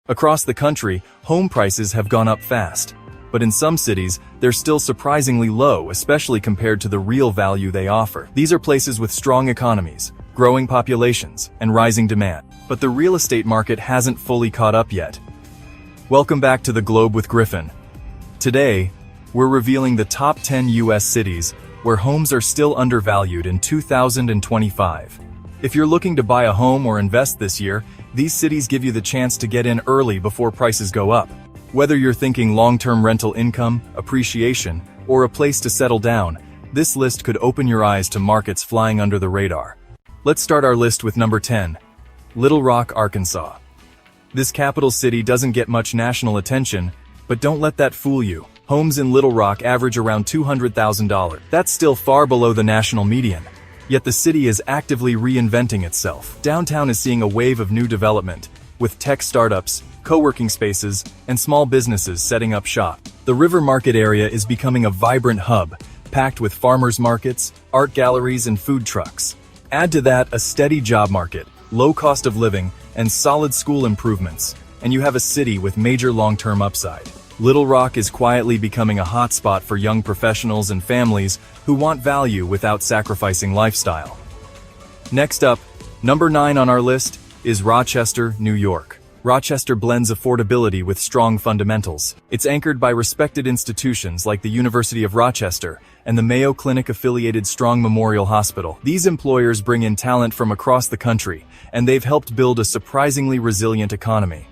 Across the country, home prices have gone up fast. But in some cities, they're still surprisingly low, especially compared to the real value they offer. These are places with strong economies, growing populations, and rising demand. But the real estate market hasn't fully caught up yet. Welcome back to The Globe with Griffin. Today, we're revealing the top 10 U.S. cities where homes are still undervalued in 2025. If you're looking to buy a home or invest this year, these cities give you the chance to get in early before prices go up. Whether you're thinking long-term rental income, appreciation, or a place to settle down, this list could open your eyes to markets flying under the radar. Let's start our list with number 10, Little Rock, Arkansas. This capital city doesn't get much national attention, but don't let that fool you. Homes in Little Rock average around $200,000. That's still far below the national median. Yet the city is actively reinventing itself. Downtown is seeing a wave of new development, with tech startups, co-working spaces, and small businesses setting up shop. The River Market area is becoming a vibrant hub, packed with farmers markets, art galleries, and food trucks. Add to that a steady job market, low cost of living, and solid school improvements, and you have a city with major long-term upside. Little Rock is quietly becoming a hotspot for young professionals and families who want value without sacrificing lifestyle. Next up, number 9 on our list is Rochester, New York. Rochester blends affordability with strong fundamentals. It's anchored by respected institutions like the University of Rochester and the Mayo Clinic-affiliated Strong Memorial Hospital. These employers bring in talent from across the country, and they've helped build a surprisingly resilient economy.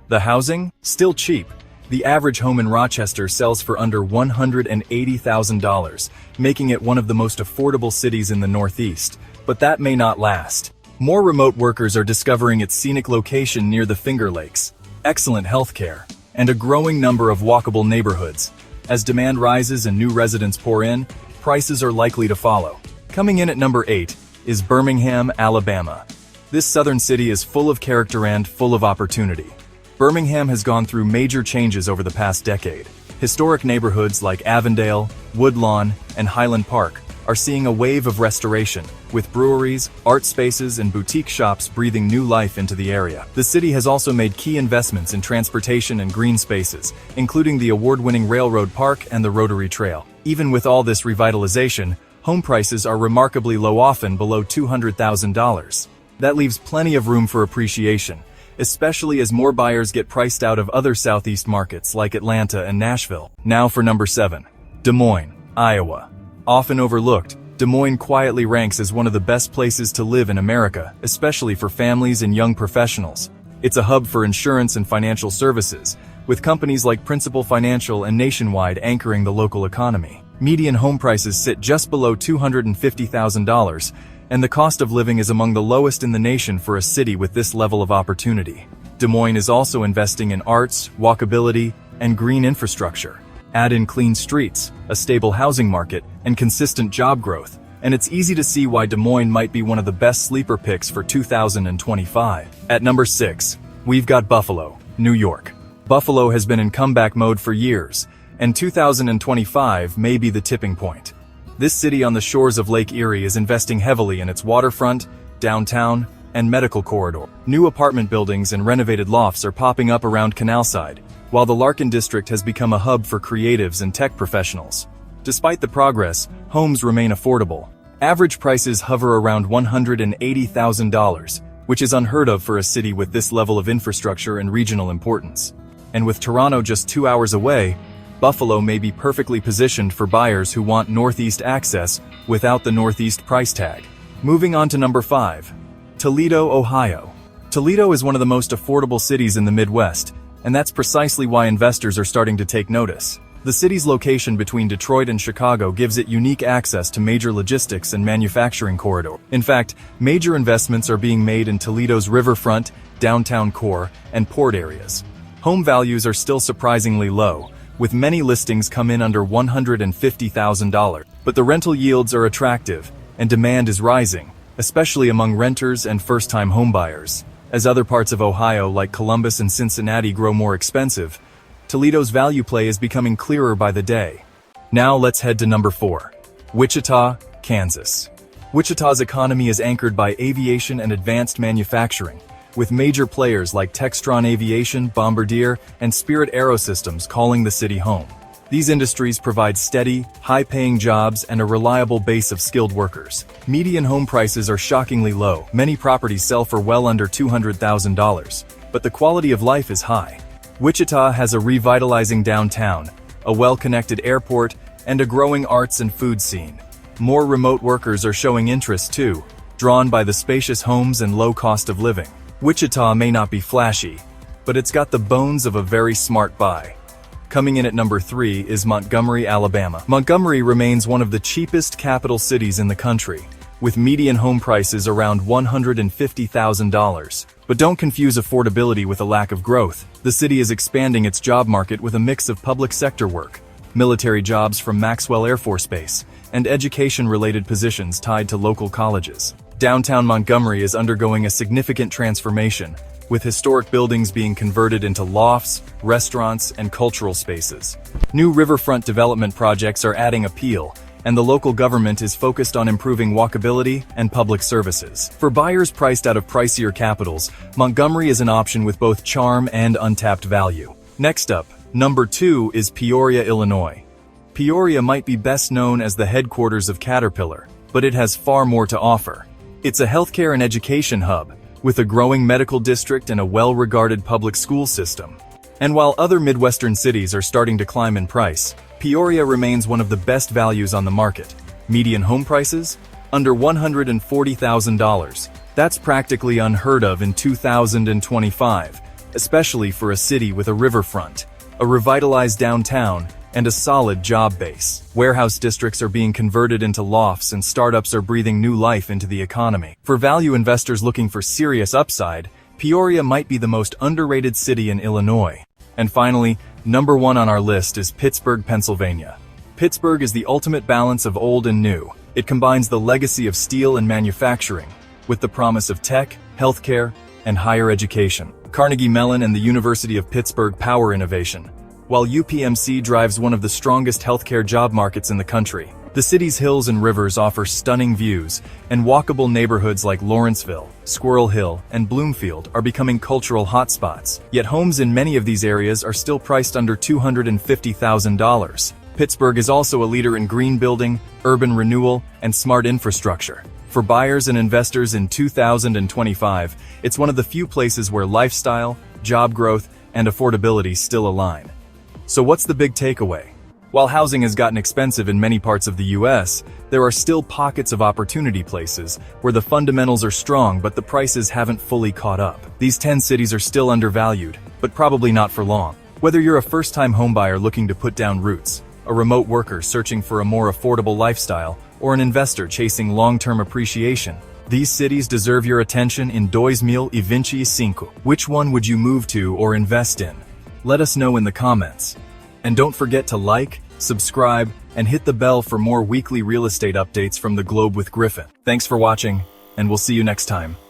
The housing? Still cheap. The average home in Rochester sells for under $180,000, making it one of the most affordable cities in the Northeast. But that may not last. More remote workers are discovering its scenic location near the Finger Lakes, excellent healthcare, and a growing number of walkable neighborhoods. As demand rises and new residents pour in, prices are likely to follow. Coming in at number 8 is Birmingham, Alabama. This southern city is full of character and full of opportunity. Birmingham has gone through major changes over the past decade. Historic neighborhoods like Avondale, Woodlawn, and Highland Park are seeing a wave of restoration, with breweries, art spaces, and boutique shops breathing new life into the area. The city has also made key investments in transportation and green spaces, including the award-winning Railroad Park and the Rotary Trail. Even with all this revitalization, home prices are remarkably low, often below $200,000. That leaves plenty of room for appreciation, especially as more buyers get priced out of other Southeast markets like Atlanta and Nashville. Now for number 7, Des Moines, Iowa. Often overlooked, Des Moines quietly ranks as one of the best places to live in America, especially for families and young professionals. It's a hub for insurance and financial services, with companies like Principal Financial and Nationwide anchoring the local economy. Median home prices sit just below $250,000, and the cost of living is among the lowest in the nation for a city with this level of opportunity. Des Moines is also investing in arts, walkability, and green infrastructure. Add in clean streets, a stable housing market, and consistent job growth, and it's easy to see why Des Moines might be one of the best sleeper picks for 2025. At number 6, we've got Buffalo, New York. Buffalo has been in comeback mode for years, and 2025 may be the tipping point. This city on the shores of Lake Erie is investing heavily in its waterfront, downtown, and medical corridor. New apartment buildings and renovated lofts are popping up around Canalside, while the Larkin district has become a hub for creatives and tech professionals. Despite the progress, homes remain affordable. Average prices hover around $180,000, which is unheard of for a city with this level of infrastructure and regional importance. And with Toronto just 2 hours away, Buffalo may be perfectly positioned for buyers who want Northeast access without the Northeast price tag. Moving on to number 5, Toledo, Ohio. Toledo is one of the most affordable cities in the Midwest, and that's precisely why investors are starting to take notice. The city's location between Detroit and Chicago gives it unique access to major logistics and manufacturing corridors. In fact, major investments are being made in Toledo's riverfront, downtown core, and port areas. Home values are still surprisingly low, with many listings come in under $150,000. But the rental yields are attractive, and demand is rising, especially among renters and first-time homebuyers. As other parts of Ohio like Columbus and Cincinnati grow more expensive, Toledo's value play is becoming clearer by the day. Now let's head to number 4, Wichita, Kansas. Wichita's economy is anchored by aviation and advanced manufacturing, with major players like Textron Aviation, Bombardier, and Spirit Aerosystems calling the city home. These industries provide steady, high-paying jobs and a reliable base of skilled workers. Median home prices are shockingly low. Many properties sell for well under $200,000, but the quality of life is high. Wichita has a revitalizing downtown, a well-connected airport, and a growing arts and food scene. More remote workers are showing interest too, drawn by the spacious homes and low cost of living. Wichita may not be flashy, but it's got the bones of a very smart buy. Coming in at number 3 is Montgomery, Alabama. Montgomery remains one of the cheapest capital cities in the country, with median home prices around $150,000. But don't confuse affordability with a lack of growth. The city is expanding its job market with a mix of public sector work, military jobs from Maxwell Air Force Base, and education-related positions tied to local colleges. Downtown Montgomery is undergoing a significant transformation, with historic buildings being converted into lofts, restaurants, and cultural spaces. New riverfront development projects are adding appeal, and the local government is focused on improving walkability and public services. For buyers priced out of pricier capitals, Montgomery is an option with both charm and untapped value. Next up, number 2 is Peoria, Illinois. Peoria might be best known as the headquarters of Caterpillar, but it has far more to offer. It's a healthcare and education hub, with a growing medical district and a well-regarded public school system. And while other Midwestern cities are starting to climb in price, Peoria remains one of the best values on the market. Median home prices? Under $140,000. That's practically unheard of in 2025, especially for a city with a riverfront, a revitalized downtown, and a solid job base. Warehouse districts are being converted into lofts and startups are breathing new life into the economy. For value investors looking for serious upside, Peoria might be the most underrated city in Illinois. And finally, number 1 on our list is Pittsburgh, Pennsylvania. Pittsburgh is the ultimate balance of old and new. It combines the legacy of steel and manufacturing with the promise of tech, healthcare, and higher education. Carnegie Mellon and the University of Pittsburgh power innovation, while UPMC drives one of the strongest healthcare job markets in the country. The city's hills and rivers offer stunning views, and walkable neighborhoods like Lawrenceville, Squirrel Hill, and Bloomfield are becoming cultural hotspots. Yet homes in many of these areas are still priced under $250,000. Pittsburgh is also a leader in green building, urban renewal, and smart infrastructure. For buyers and investors in 2025, it's one of the few places where lifestyle, job growth, and affordability still align. So what's the big takeaway? While housing has gotten expensive in many parts of the US, there are still pockets of opportunity places where the fundamentals are strong but the prices haven't fully caught up. These 10 cities are still undervalued, but probably not for long. Whether you're a first-time homebuyer looking to put down roots, a remote worker searching for a more affordable lifestyle, or an investor chasing long-term appreciation, these cities deserve your attention in 2025. Which one would you move to or invest in? Let us know in the comments. And don't forget to like, subscribe, and hit the bell for more weekly real estate updates from the Globe with Griffin. Thanks for watching, and we'll see you next time.